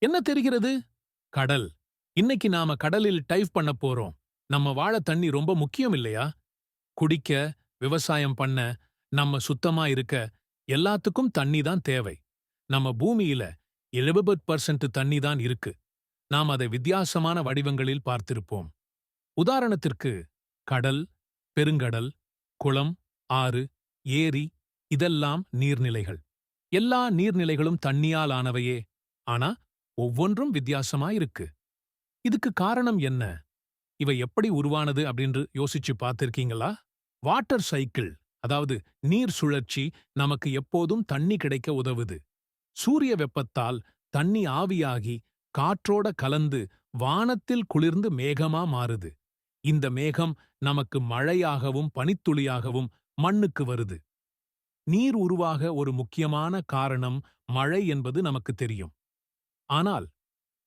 என்ன தெரிகிறது? கடல். இன்னைக்கு நாம கடலில் டைவ் பண்ண போறோம். நம்ம வாழ தண்ணி ரொம்ப முக்கியம் இல்லையா? குடிக்க, விவசாயம் பண்ண, நம்ம சுத்தமா இருக்க, எல்லாத்துக்கும் தண்ணி தான் தேவை. நம்ம பூமியில 70% தண்ணி தான் இருக்கு. நாம் அதை வித்தியாசமான வடிவங்களில் பார்த்திருப்போம். உதாரணத்திற்கு கடல், பெருங்கடல், குளம், ஆறு, ஏரி, இதெல்லாம் நீர்நிலைகள். எல்லா நீர்நிலைகளும் தண்ணியால் ஆனவையே. ஆனா ஒவ்வொன்றும் வித்தியாசமா இருக்கு. இதுக்கு காரணம் என்ன? இவை எப்படி உருவானது அப்படின்னு யோசிச்சு பார்த்திருக்கீங்களா? வாட்டர் சைக்கிள், அதாவது நீர் சுழற்சி, நமக்கு எப்போதும் தண்ணி கிடைக்க உதவுது. சூரிய வெப்பத்தால் தண்ணி ஆவியாகி காற்றோட கலந்து வானத்தில் குளிர்ந்து மேகமா மாறுது. இந்த மேகம் நமக்கு மழையாகவும் பனித்துளியாகவும் மண்ணுக்கு வருது. நீர் உருவாக ஒரு முக்கியமான காரணம் மழை என்பது நமக்கு தெரியும். ஆனால்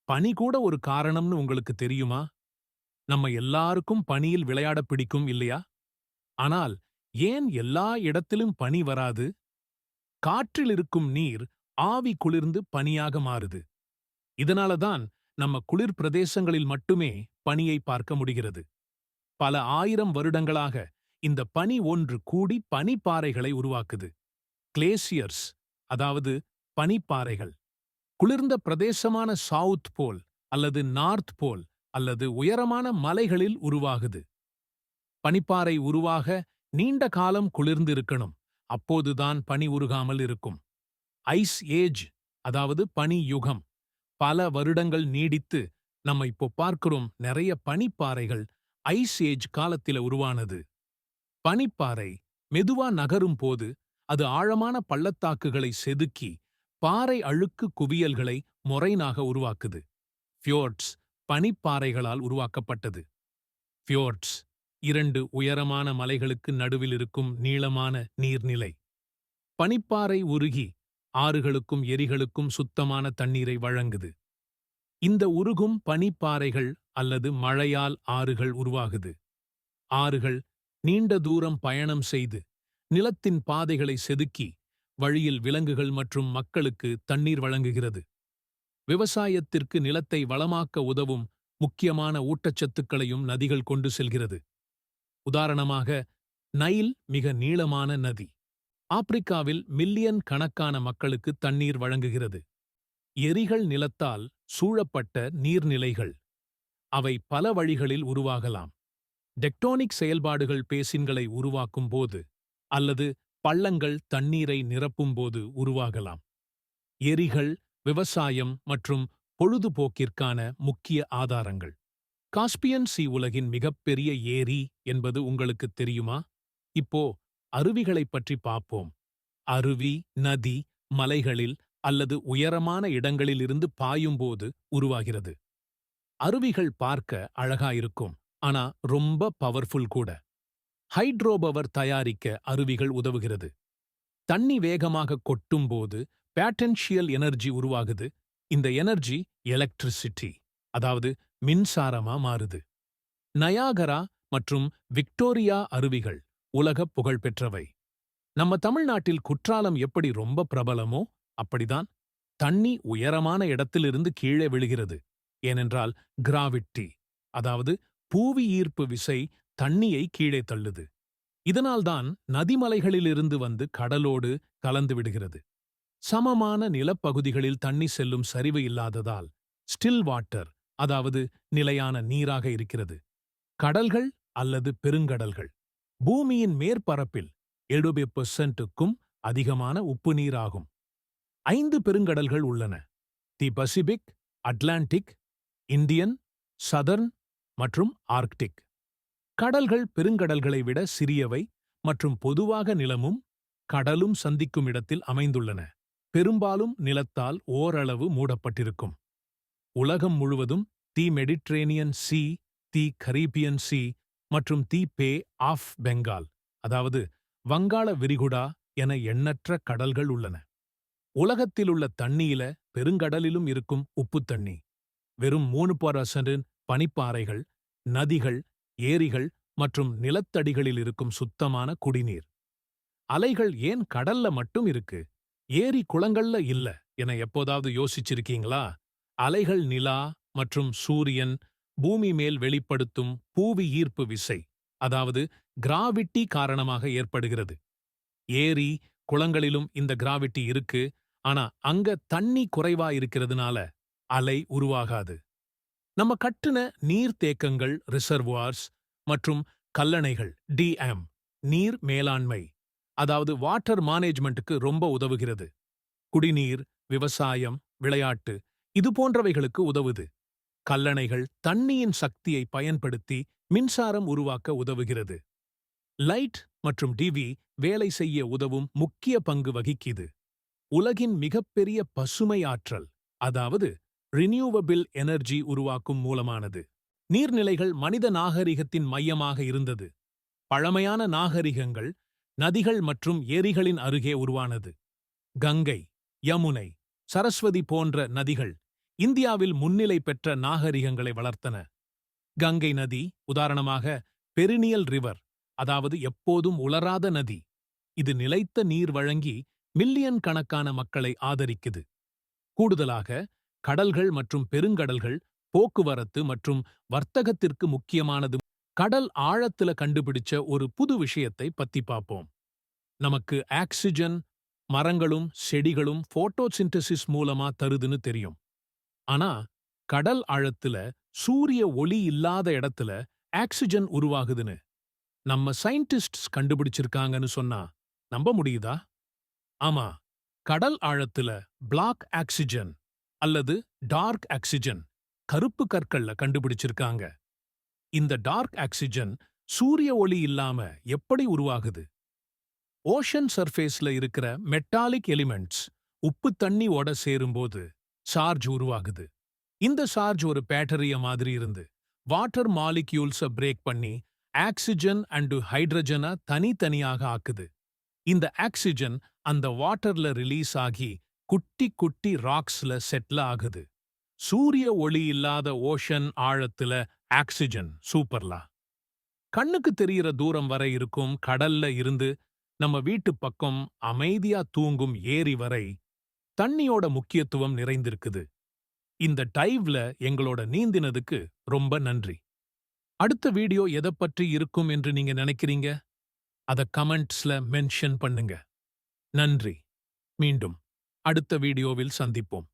பனி கூட ஒரு காரணம்னு உங்களுக்கு தெரியுமா? நம்ம எல்லாருக்கும் பனியில் விளையாட பிடிக்கும் இல்லையா? ஆனால் ஏன் எல்லா இடத்திலும் பனி வராது? காற்றில் இருக்கும் நீர் ஆவி குளிர்ந்து பனியாக மாறுது. இதனாலதான் நம்ம குளிர் பிரதேசங்களில் மட்டுமே பனியை பார்க்க முடிகிறது. பல ஆயிரம் வருடங்களாக இந்த பனி ஒன்று கூடி பனிப்பாறைகளை உருவாக்குது. கிளேசியர்ஸ், அதாவது பனிப்பாறைகள். குளிர்ந்த பிரதேசமான சவுத் போல் அல்லது நார்த் போல் அல்லது உயரமான மலைகளில் உருவாகுது. பனிப்பாறை உருவாக நீண்ட காலம் குளிர்ந்து இருக்கணும். அப்போதுதான் பனி உருகாமல் இருக்கும். ஐஸ் ஏஜ், அதாவது பனி யுகம், பல வருடங்கள் நீடித்து நம்ம இப்போ பார்க்கிறோம். நிறைய பனிப்பாறைகள் ஐஸ் ஏஜ் காலத்தில உருவானது. பனிப்பாறை மெதுவா நகரும் போது அது ஆழமான பள்ளத்தாக்குகளை செதுக்கி பாறை அழுக்கு குவியல்களை மொரைனாக உருவாக்குது. ஃபியோர்ட்ஸ் பனிப்பாறைகளால் உருவாக்கப்பட்டது. ஃபியோர்ட்ஸ் இரண்டு உயரமான மலைகளுக்கு நடுவில் இருக்கும் நீளமான நீர்நிலை. பனிப்பாறை உருகி ஆறுகளுக்கும் எரிகளுக்கும் சுத்தமான தண்ணீரை வழங்குது. இந்த உருகும் பனிப்பாறைகள் அல்லது மழையால் ஆறுகள் உருவாகுது. ஆறுகள் நீண்ட தூரம் பயணம் செய்து நிலத்தின் பாதைகளை செதுக்கி வழியில் விலங்குகள் மற்றும் மக்களுக்கு தண்ணீர் வழங்குகிறது. விவசாயத்திற்கு நிலத்தை வளமாக்க உதவும் முக்கியமான ஊட்டச்சத்துக்களையும் நதிகள் கொண்டு செல்கிறது. உதாரணமாக, நைல் மிக நீளமான நதி. ஆப்பிரிக்காவில் மில்லியன் கணக்கான மக்களுக்கு தண்ணீர் வழங்குகிறது. எரிகள் நிலத்தால் சூழப்பட்ட நீர்நிலைகள். அவை பல வழிகளில் உருவாகலாம். டெக்டோனிக் செயல்பாடுகள் பேசின்களை உருவாக்கும் போது அல்லது பள்ளங்கள் தண்ணீரை நிரப்பும்போது உருவாகலாம். எரிகள் விவசாயம் மற்றும் பொழுதுபோக்கிற்கான முக்கிய ஆதாரங்கள். காஸ்பியன் சி உலகின் மிகப்பெரிய ஏரி என்பது உங்களுக்கு தெரியுமா? இப்போ அருவிகளைப் பற்றி பார்ப்போம். அருவி, நதி, மலைகளில் அல்லது உயரமான இடங்களிலிருந்து பாயும்போது உருவாகிறது. அருவிகள் பார்க்க அழகா இருக்கும், ஆனா ரொம்ப பவர்ஃபுல் கூட. ஹைட்ரோபவர் தயாரிக்க அருவிகள் உதவுகிறது. தண்ணி வேகமாக கொட்டும்போது பேட்டன்ஷியல் எனர்ஜி உருவாகுது. இந்த எனர்ஜி எலக்ட்ரிசிட்டி, அதாவது மின்சாரமா மாறுது. நயாகரா மற்றும் விக்டோரியா அருவிகள் உலக புகழ்பெற்றவை. நம்ம தமிழ்நாட்டில் குற்றாலம் எப்படி ரொம்ப பிரபலமோ அப்படிதான் தண்ணி உயரமான இடத்திலிருந்து கீழே விழுகிறது. ஏனென்றால் கிராவிட்டி, அதாவது புவி ஈர்ப்பு விசை தண்ணியை கீழே தள்ளுது. இதனால்தான் நதிமலைகளிலிருந்து வந்து கடலோடு கலந்து விடுகிறது. சமமான நிலப்பகுதிகளில் தண்ணி செல்லும் சரிவு இல்லாததால் ஸ்டில் வாட்டர், அதாவது நிலையான நீராக இருக்கிறது. கடல்கள் அல்லது பெருங்கடல்கள் பூமியின் மேற்பரப்பில் 70%க்கும் அதிகமான உப்பு நீராகும். 5 பெருங்கடல்கள் உள்ளன: தி பசிபிக், அட்லாண்டிக், இந்தியன், சதர்ன் மற்றும் ஆர்க்டிக். கடல்கள் பெருங்கடல்களை விட சிறியவை மற்றும் பொதுவாக நிலமும் கடலும் சந்திக்கும் இடத்தில் அமைந்துள்ளன. பெரும்பாலும் நிலத்தால் ஓரளவு மூடப்பட்டிருக்கும். உலகம் முழுவதும் தி மெடிட்ரேனியன் சி, தி கரீபியன் சி மற்றும் தி பே ஆஃப் பெங்கால், அதாவது வங்காள விரிகுடா என எண்ணற்ற கடல்கள் உள்ளன. உலகத்திலுள்ள தண்ணீயில பெருங்கடலிலும் இருக்கும் உப்புத் தண்ணி. வெறும் 3% பனிப்பாறைகள், நதிகள், ஏரிகள் மற்றும் நிலத்தடிகளில் இருக்கும் சுத்தமான குடிநீர். அலைகள் ஏன் கடல்ல மட்டும் இருக்கு, ஏரி குளங்கள்ல இல்ல என எப்போதாவது யோசிச்சிருக்கீங்களா? அலைகள் நிலா மற்றும் சூரியன் பூமி மேல் வெளிப்படுத்தும் புவி ஈர்ப்பு விசை, அதாவது கிராவிட்டி காரணமாக ஏற்படுகிறது. ஏரி, குளங்களிலும் இந்த கிராவிட்டி இருக்கு. ஆனா அங்க தண்ணி குறைவா இருக்கிறதுனால அலை உருவாகாது. நம்ம கட்டுன நீர்த்தேக்கங்கள் ரிசர்வார்ஸ் மற்றும் கல்லணைகள் டிஎம் நீர் மேலாண்மை, அதாவது வாட்டர் மேனேஜ்மெண்ட்டுக்கு ரொம்ப உதவுகிறது. குடிநீர், விவசாயம், விளையாட்டு இது போன்றவைகளுக்கு உதவுது. கல்லணைகள் தண்ணியின் சக்தியை பயன்படுத்தி மின்சாரம் உருவாக்க உதவுகிறது. லைட் மற்றும் டிவி வேலை செய்ய உதவும் முக்கிய பங்கு வகிக்குது. உலகின் மிகப்பெரிய பசுமை ஆற்றல், அதாவது ரினியூவபிள் எனர்ஜி உருவாக்கும் மூலமானது. நீர்நிலைகள் மனித நாகரிகத்தின் மையமாக இருந்தது. பழமையான நாகரிகங்கள் நதிகள் மற்றும் ஏரிகளின் அருகே உருவானது. கங்கை, யமுனை, சரஸ்வதி போன்ற நதிகள் இந்தியாவில் முன்னிலை பெற்ற நாகரிகங்களை வளர்த்தன. கங்கை நதி உதாரணமாக பெரினியல் ரிவர், அதாவது எப்போதும் உலராத நதி. இது நிலைத்த நீர் வழங்கி மில்லியன் கணக்கான மக்களை ஆதரிக்குது. கூடுதலாக கடல்கள் மற்றும் பெருங்கடல்கள் போக்குவரத்து மற்றும் வர்த்தகத்திற்கு முக்கியமானது. கடல் ஆழத்துல கண்டுபிடிச்ச ஒரு புது விஷயத்தை பத்தி பார்ப்போம். நமக்கு ஆக்சிஜன் மரங்களும் செடிகளும் போட்டோசிந்தசிஸ் மூலமா தருதுன்னு தெரியும். ஆனா கடல் ஆழத்துல சூரிய ஒளி இல்லாத இடத்துல ஆக்சிஜன் உருவாகுதுன்னு நம்ம சயின்டிஸ்ட்ஸ் கண்டுபிடிச்சிருக்காங்கன்னு சொன்னா நம்ப முடியுதா? ஆமா, கடல் ஆழத்துல பிளாக் ஆக்சிஜன் அல்லது டார்க் ஆக்சிஜன் கருப்பு கற்கள்ல கண்டுபிடிச்சிருக்காங்க. இந்த டார்க் ஆக்சிஜன் சூரிய ஒளி இல்லாம எப்படி உருவாகுது? ஓஷன் சர்ஃபேஸ்ல இருக்கிற மெட்டாலிக் எலிமெண்ட்ஸ் உப்பு தண்ணியோட சேரும்போது சார்ஜ் உருவாகுது. இந்த சார்ஜ் ஒரு பேட்டரிய மாதிரி இருந்து வாட்டர் மாலிக்யூல்ஸை பிரேக் பண்ணி ஆக்சிஜன் அண்ட் ஹைட்ரஜனை தனித்தனியாக ஆக்குது. இந்த ஆக்சிஜன் அந்த வாட்டர்ல ரிலீஸ் ஆகி குட்டி குட்டி ராக்ஸ்ல செட்டில் ஆகுது. சூரிய ஒளி இல்லாத ஓஷன் ஆழத்துல ஆக்சிஜன் சூப்பர்லா. கண்ணுக்கு தெரிகிற தூரம் வரை இருக்கும் கடல்ல இருந்து நம்ம வீட்டு பக்கம் அமைதியா தூங்கும் ஏரி வரை தண்ணியோட முக்கியத்துவம் நிறைந்திருக்குது. இந்த டைவ்ல எங்களோட நீந்தினதுக்கு ரொம்ப நன்றி. அடுத்த வீடியோ எதை பற்றி இருக்கும் என்று நீங்க நினைக்கிறீங்க? அத கமெண்ட்ஸ்ல மென்ஷன் பண்ணுங்க. நன்றி. மீண்டும் அடுத்த வீடியோவில் சந்திப்போம்.